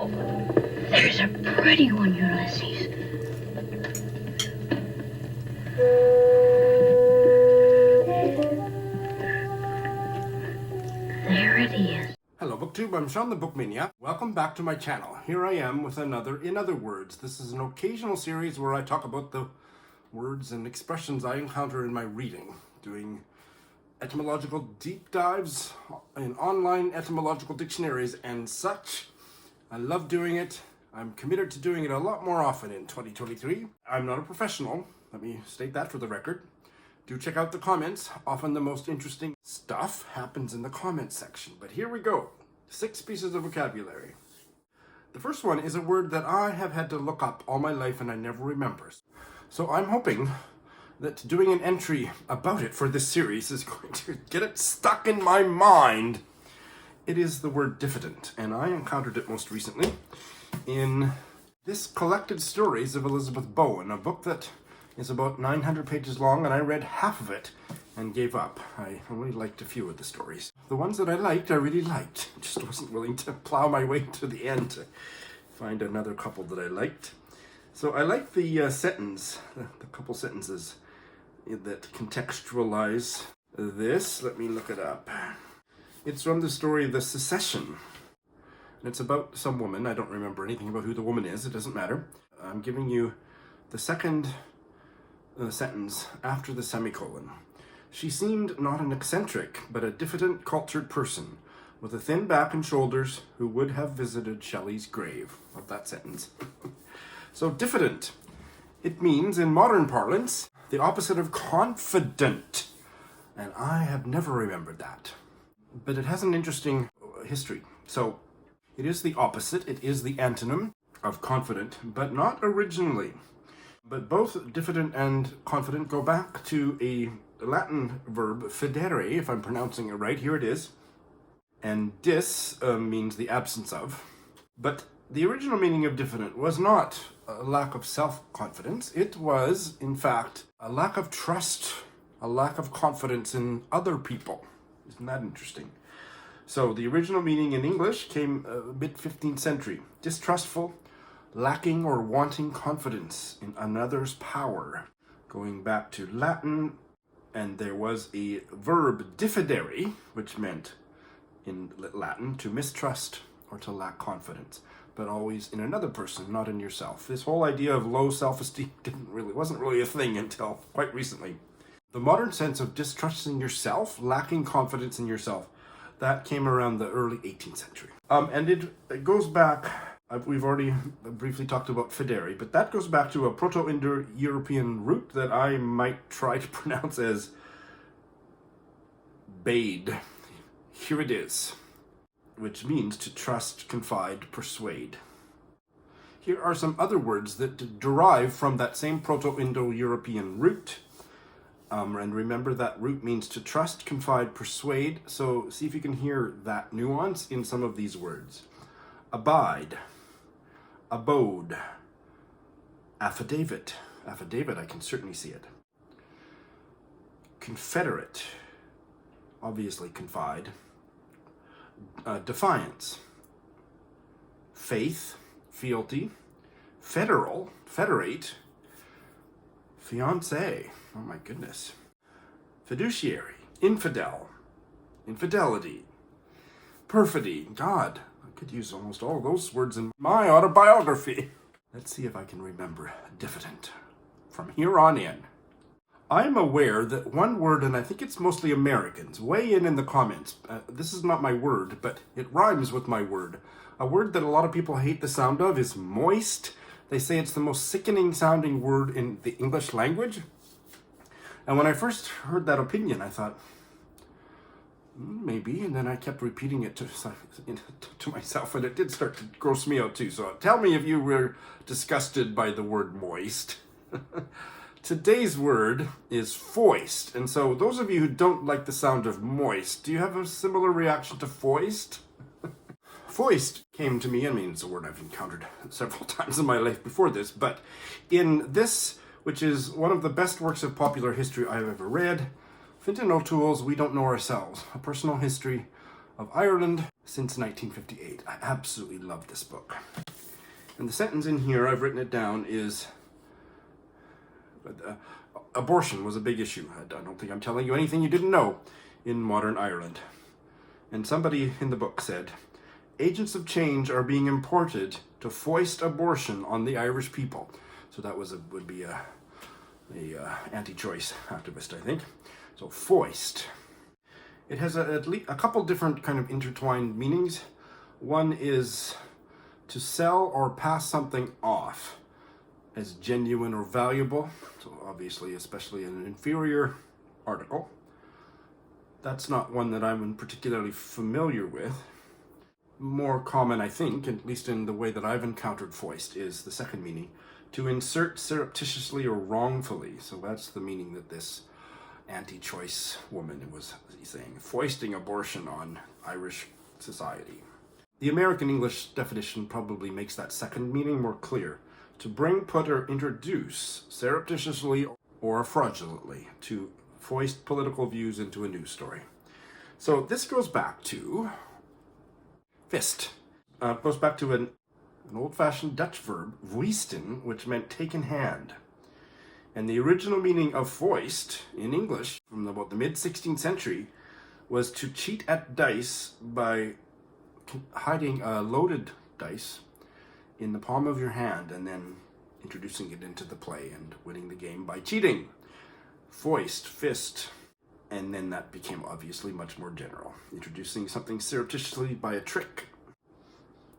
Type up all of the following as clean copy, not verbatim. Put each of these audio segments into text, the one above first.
There's a pretty one, Ulysses. There it is. Hello BookTube, I'm Sean the Book Maniac. Welcome back to my channel. Here I am with another In Other Words. This is an occasional series where I talk about the words and expressions I encounter in my reading, doing etymological deep dives in online etymological dictionaries and such. I love doing it. I'm committed to doing it a lot more often in 2023. I'm not a professional, let me state that for the record. Do check out the comments. Often the most interesting stuff happens in the comments section. But here we go. 6 pieces of vocabulary. The first one is a word that I have had to look up all my life and I never remember. So I'm hoping that doing an entry about it for this series is going to get it stuck in my mind. It is the word diffident, and I encountered it most recently in this Collected Stories of Elizabeth Bowen, a book that is about 900 pages long, and I read half of it and gave up. I only liked a few of the stories. The ones that I liked, I really liked. Just wasn't willing to plow my way to the end to find another couple that I liked. So I like the sentence, the couple sentences that contextualize this. Let me look it up. It's from the story The Secession. And it's about some woman. I don't remember anything about who the woman is. It doesn't matter. I'm giving you the second sentence after the semicolon. She seemed not an eccentric, but a diffident, cultured person, with a thin back and shoulders, who would have visited Shelley's grave. Love that sentence. So diffident. It means, in modern parlance, the opposite of confident. And I have never remembered that. But it has an interesting history. So it is the opposite. It is the antonym of confident, but not originally. But both diffident and confident go back to a Latin verb, fidere, if I'm pronouncing it right. Here it is. And dis means the absence of. But the original meaning of diffident was not a lack of self-confidence. It was, in fact, a lack of trust, a lack of confidence in other people. Isn't that interesting? So the original meaning in English came mid-15th century. Distrustful, lacking or wanting confidence in another's power. Going back to Latin, and there was a verb diffidere, which meant in Latin to mistrust or to lack confidence, but always in another person, not in yourself. This whole idea of low self-esteem wasn't really a thing until quite recently. The modern sense of distrusting yourself, lacking confidence in yourself, that came around the early 18th century. And it goes back, we've already briefly talked about fidere, but that goes back to a Proto-Indo-European root that I might try to pronounce as bheidh. Here it is, which means to trust, confide, persuade. Here are some other words that derive from that same Proto-Indo-European root. And remember that root means to trust, confide, persuade. So see if you can hear that nuance in some of these words. Abide, abode, affidavit. Affidavit, I can certainly see it. Confederate, obviously confide. Defiance. Faith, fealty. Federal, federate. Fiancé, oh my goodness. Fiduciary, infidel, infidelity. Perfidy, God, I could use almost all those words in my autobiography. Let's see if I can remember diffident from here on in. I'm aware that one word, and I think it's mostly Americans, weigh in the comments. This is not my word, but it rhymes with my word. A word that a lot of people hate the sound of is moist. They say it's the most sickening sounding word in the English language. And when I first heard that opinion, I thought, maybe. And then I kept repeating it to myself, and it did start to gross me out too. So tell me if you were disgusted by the word moist. Today's word is foist. And so those of you who don't like the sound of moist, do you have a similar reaction to foist? Foist came to me, I mean, it's a word I've encountered several times in my life before this, but in this, which is one of the best works of popular history I've ever read, Fintan O'Toole's We Don't Know Ourselves, A Personal History of Ireland, since 1958. I absolutely love this book. And the sentence in here, I've written it down, is abortion was a big issue. I don't think I'm telling you anything you didn't know in modern Ireland. And somebody in the book said, agents of change are being imported to foist abortion on the Irish people. So that would be a anti-choice activist, I think. So foist. It has at least a couple different kind of intertwined meanings. One is to sell or pass something off as genuine or valuable. So obviously, especially an inferior article. That's not one that I'm particularly familiar with. More common, I think, at least in the way that I've encountered foist, is the second meaning, to insert surreptitiously or wrongfully. So that's the meaning that this anti-choice woman was saying, foisting abortion on Irish society. The American English definition probably makes that second meaning more clear. To bring, put, or introduce surreptitiously or fraudulently, to foist political views into a news story. So this goes back to fist. Goes back to an old-fashioned Dutch verb, vuisten, which meant take in hand. And the original meaning of foist in English from about the mid-16th century was to cheat at dice by hiding a loaded dice in the palm of your hand and then introducing it into the play and winning the game by cheating. Foist, fist, and then that became obviously much more general, introducing something surreptitiously by a trick.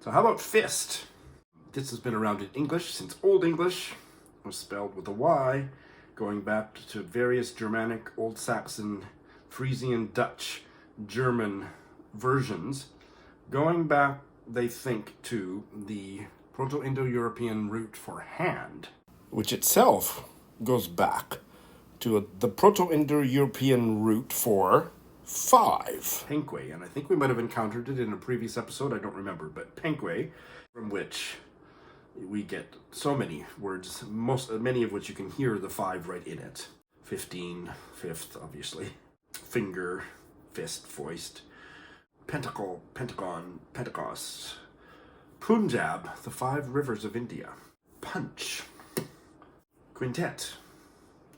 So how about fist? This has been around in English since Old English. It was spelled with a Y, going back to various Germanic, Old Saxon, Frisian, Dutch, German versions, going back, they think, to the Proto-Indo-European root for hand, which itself goes back to the Proto-Indo-European root for 5. Penkwe, and I think we might have encountered it in a previous episode, I don't remember, but penkwe, from which we get so many words, many of which you can hear the 5 right in it. 15, fifth, obviously. Finger, fist, foist. Pentacle, pentagon, pentecost. Punjab, the 5 rivers of India. Punch. Quintet.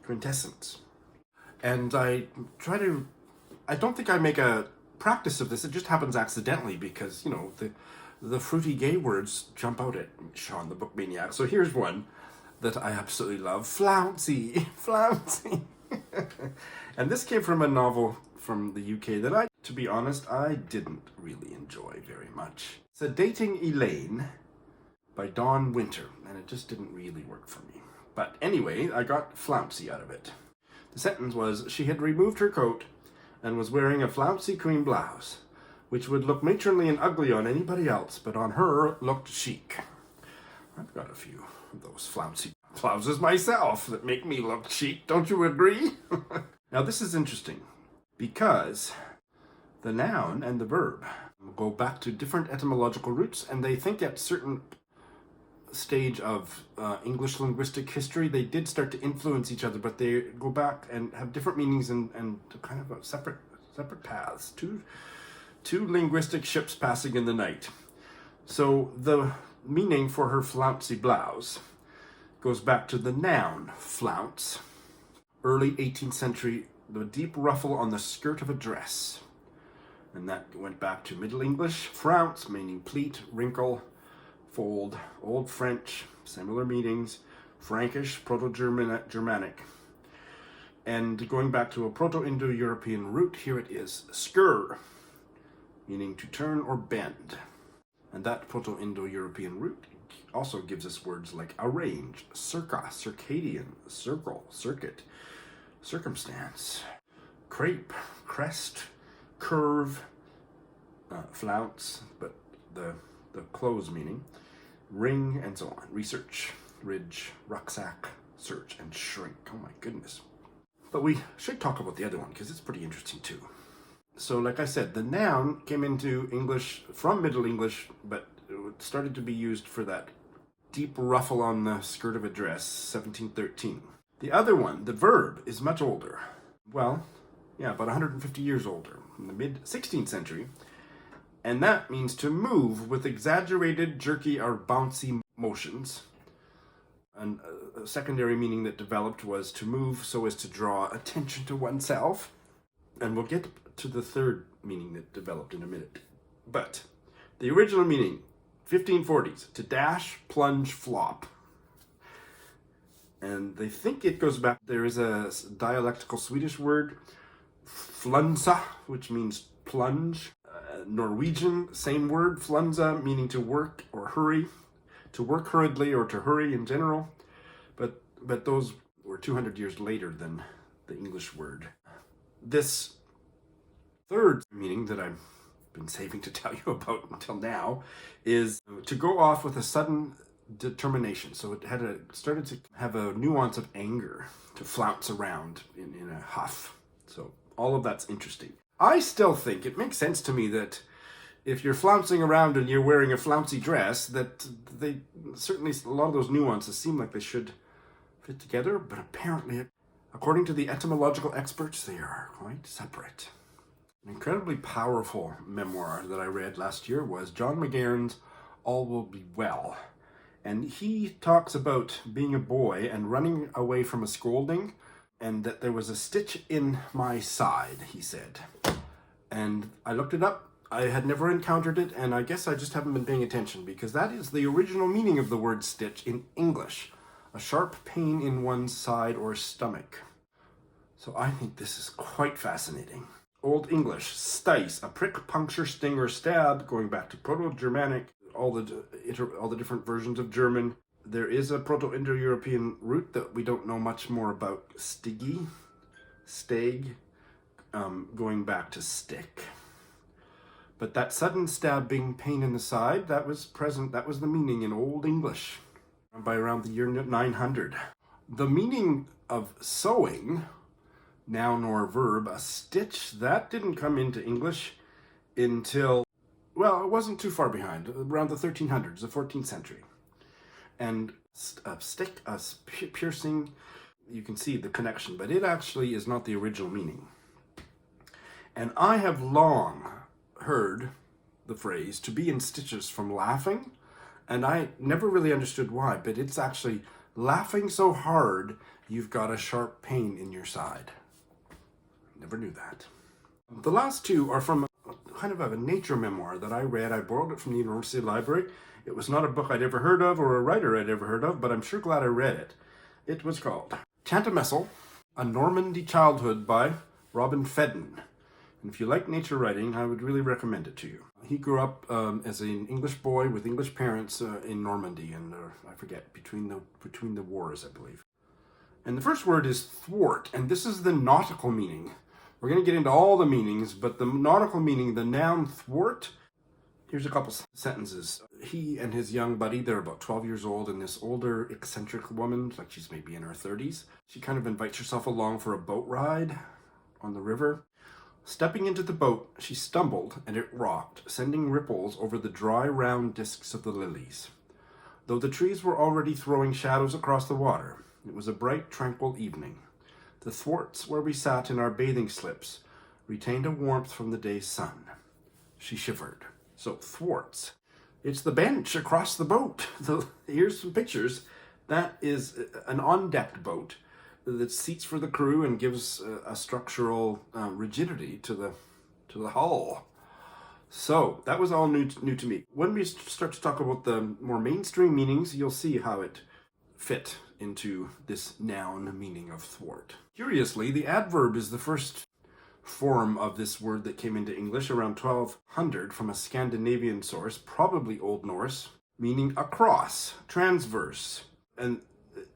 Quintessence. And I don't think I make a practice of this, it just happens accidentally because, you know, the fruity gay words jump out at Sean the Book Maniac. So here's one that I absolutely love. Flouncy. Flouncy. And this came from a novel from the UK that to be honest, I didn't really enjoy very much. Sedating Elaine by Dawn Winter. And it just didn't really work for me. But anyway, I got flouncy out of it. The sentence was, she had removed her coat and was wearing a flouncy cream blouse, which would look matronly and ugly on anybody else, but on her looked chic. I've got a few of those flouncy blouses myself that make me look chic, don't you agree? Now this is interesting, because the noun and the verb go back to different etymological roots, and they think at certain stage of English linguistic history, they did start to influence each other, but they go back and have different meanings and kind of a separate paths. Two linguistic ships passing in the night. So the meaning for her flouncy blouse goes back to the noun flounce, early 18th century, the deep ruffle on the skirt of a dress. And that went back to Middle English, flounce, meaning pleat, wrinkle, fold, Old French, similar meanings, Frankish, Proto-Germanic. And going back to a Proto-Indo-European root, here it is, sker, meaning to turn or bend. And that Proto-Indo-European root also gives us words like arrange, circa, circadian, circle, circuit, circumstance, crepe, crest, curve, flounce, but the close meaning, ring, and so on. Research, ridge, rucksack, search, and shrink. Oh my goodness. But we should talk about the other one because it's pretty interesting too. So like I said, the noun came into English from Middle English, but it started to be used for that deep ruffle on the skirt of a dress, 1713. The other one, the verb, is much older. Well, yeah, about 150 years older. In the mid-16th century, And that means to move with exaggerated, jerky, or bouncy motions. And a secondary meaning that developed was to move so as to draw attention to oneself. And we'll get to the third meaning that developed in a minute. But the original meaning, 1540s, to dash, plunge, flop. And they think it goes back, there is a dialectical Swedish word, flounce, which means plunge. Norwegian, same word, flounce, meaning to work or hurry, to work hurriedly or to hurry in general. But those were 200 years later than the English word. This third meaning that I've been saving to tell you about until now is to go off with a sudden determination. So it started to have a nuance of anger, to flounce around in a huff. So all of that's interesting. I still think it makes sense to me that if you're flouncing around and you're wearing a flouncy dress, that they certainly, a lot of those nuances seem like they should fit together, but apparently, according to the etymological experts, they are quite separate. An incredibly powerful memoir that I read last year was John McGahern's All Will Be Well. And he talks about being a boy and running away from a scolding, and that there was a stitch in my side, he said. And I looked it up. I had never encountered it, and I guess I just haven't been paying attention, because that is the original meaning of the word stitch in English. A sharp pain in one's side or stomach. So I think this is quite fascinating. Old English, stice, a prick, puncture, sting, or stab, going back to Proto-Germanic, all the different versions of German. There is a Proto-Indo-European root that we don't know much more about, stig-i, steig, going back to stick. But that sudden stabbing pain in the side, that was present, that was the meaning in Old English by around the year 900. The meaning of sewing, noun or verb, a stitch, that didn't come into English until, well, it wasn't too far behind, around the 1300s, the 14th century. And a stick, a piercing, you can see the connection, but it actually is not the original meaning. And I have long heard the phrase to be in stitches from laughing, and I never really understood why, but it's actually laughing so hard you've got a sharp pain in your side. Never knew that. The last two are from kind of a nature memoir that I read. I borrowed it from the university library. It was not a book I'd ever heard of or a writer I'd ever heard of, but I'm sure glad I read it. It was called Chantemesle, A Normandy Childhood by Robin Fedden. And if you like nature writing, I would really recommend it to you. He grew up as an English boy with English parents in Normandy, and I forget, between the wars, I believe. And the first word is thwart, and this is the nautical meaning. We're going to get into all the meanings, but the nautical meaning, the noun thwart, here's a couple sentences. He and his young buddy, they're about 12 years old, and this older, eccentric woman, like she's maybe in her 30s, she kind of invites herself along for a boat ride on the river. Stepping into the boat, she stumbled, and it rocked, sending ripples over the dry, round discs of the lilies. Though the trees were already throwing shadows across the water, it was a bright, tranquil evening. The thwarts where we sat in our bathing slips retained a warmth from the day's sun. She shivered. So, thwarts. It's the bench across the boat. Here's some pictures. That is an on-deck boat that seats for the crew and gives a structural rigidity to the hull. So that was all new to me. When we start to talk about the more mainstream meanings, you'll see how it fit into this noun meaning of thwart. Curiously, the adverb is the first form of this word that came into English around 1200 from a Scandinavian source, probably Old Norse, meaning across, transverse. And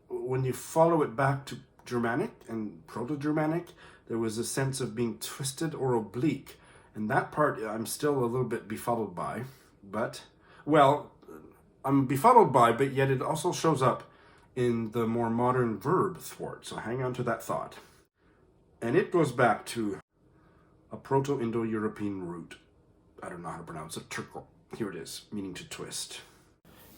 when you follow it back to Germanic and Proto-Germanic, there was a sense of being twisted or oblique. And that part I'm still a little bit befuddled by. But yet it also shows up in the more modern verb thwart. So hang on to that thought. And it goes back to a Proto-Indo-European root. I don't know how to pronounce it. Terkw. Here it is, meaning to twist.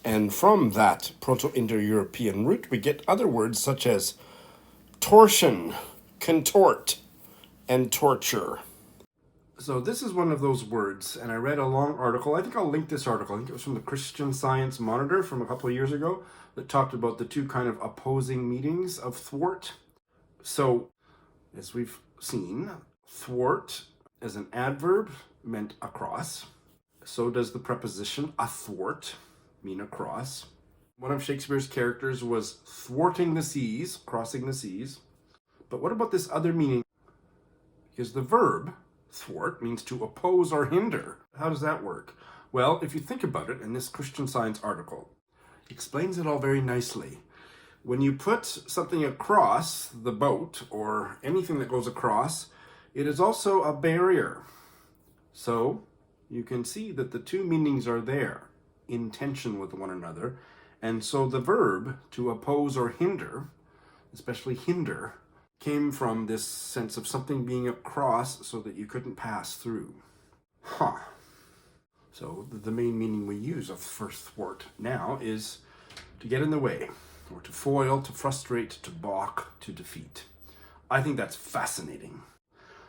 And from that Proto-Indo-European root, we get other words such as torsion, contort, and torture. So this is one of those words, and I read a long article. I think I'll link this article. I think it was from the Christian Science Monitor from a couple of years ago that talked about the two kind of opposing meanings of thwart. So, as we've seen, thwart as an adverb meant across. So does the preposition athwart mean across. One of Shakespeare's characters was thwarting the seas, crossing the seas. But what about this other meaning? Because the verb thwart means to oppose or hinder. How does that work? Well, if you think about it, in this Christian Science article, it explains it all very nicely. When you put something across the boat or anything that goes across, it is also a barrier. So you can see that the two meanings are there in tension with one another. And so the verb to oppose or hinder, especially hinder, came from this sense of something being across so that you couldn't pass through. So the main meaning we use of for thwart now is to get in the way, or to foil, to frustrate, to balk, to defeat. I think that's fascinating.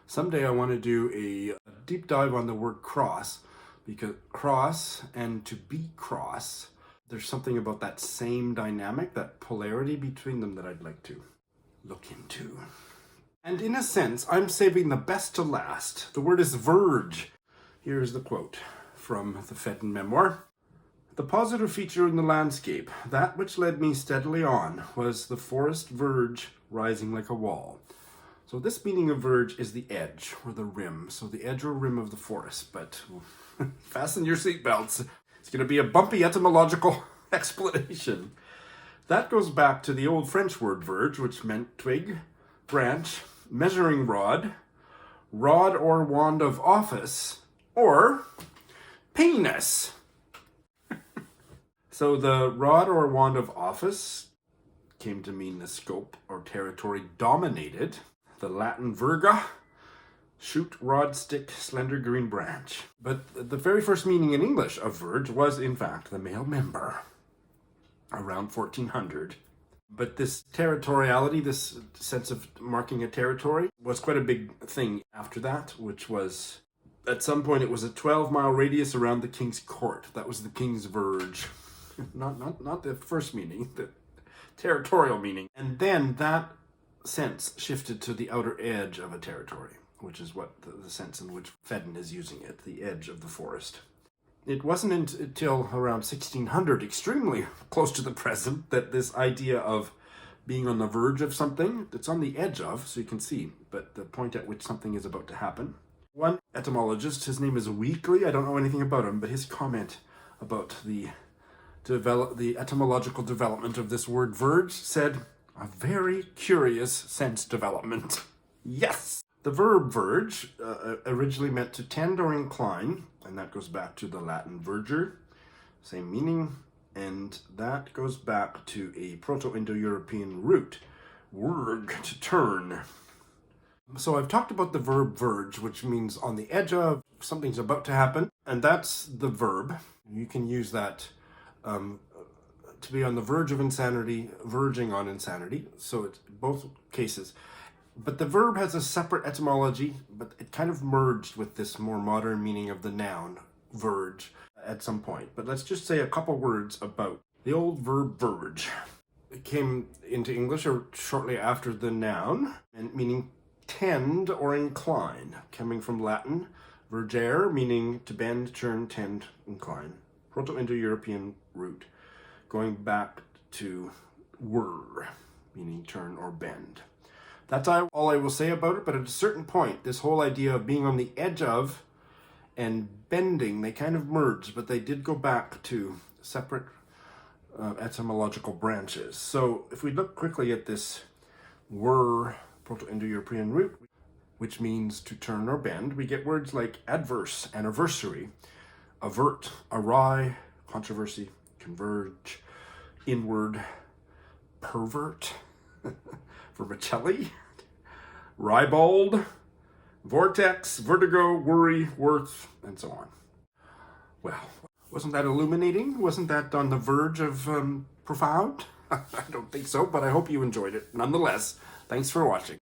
Someday I want to do a deep dive on the word cross, because cross and to be cross, there's something about that same dynamic, that polarity between them that I'd like to look into. And in a sense, I'm saving the best to last. The word is verge. Here's the quote from the Fedden Memoir. The positive feature in the landscape, that which led me steadily on, was the forest verge rising like a wall. So this meaning of verge is the edge or the rim. So the edge or rim of the forest. But fasten your seatbelts. It's going to be a bumpy etymological explanation. That goes back to the old French word verge, which meant twig, branch, measuring rod, rod or wand of office, or penis. So the rod or wand of office came to mean the scope or territory dominated. The Latin verga, shoot, rod, stick, slender green branch. But the very first meaning in English of verge was, in fact, the male member, around 1400. But this territoriality, this sense of marking a territory, was quite a big thing after that, which was, at some point, it was a 12-mile radius around the king's court. That was the king's verge. Not the first meaning, the territorial meaning. And then that sense shifted to the outer edge of a territory, which is what the sense in which Fedden is using it, the edge of the forest. It wasn't until around 1600, extremely close to the present, that this idea of being on the verge of something, it's on the edge of, so you can see, but the point at which something is about to happen. One etymologist, his name is Weekly, I don't know anything about him, but his comment about the etymological development of this word verge said, a very curious sense development. Yes! The verb verge originally meant to tend or incline, and that goes back to the Latin verger, same meaning, and that goes back to a Proto-Indo-European root, werg, to turn. So I've talked about the verb verge, which means on the edge of, something's about to happen, and that's the verb. You can use that to be on the verge of insanity, verging on insanity, so it's both cases. But the verb has a separate etymology, but it kind of merged with this more modern meaning of the noun, verge, at some point. But let's just say a couple words about the old verb verge. It came into English shortly after the noun, and meaning tend or incline, coming from Latin, vergere, meaning to bend, turn, tend, incline. Proto-Indo-European root, going back to whir, meaning turn or bend. That's all I will say about it, but at a certain point, this whole idea of being on the edge of and bending, they kind of merged, but they did go back to separate etymological branches. So if we look quickly at this whir, Proto-Indo-European root, which means to turn or bend, we get words like adverse, anniversary, avert, awry, controversy, converge, inward, pervert, vermicelli, ribald, vortex, vertigo, worry, worth, and so on. Well, wasn't that illuminating? Wasn't that on the verge of profound? I don't think so, but I hope you enjoyed it. Nonetheless, thanks for watching.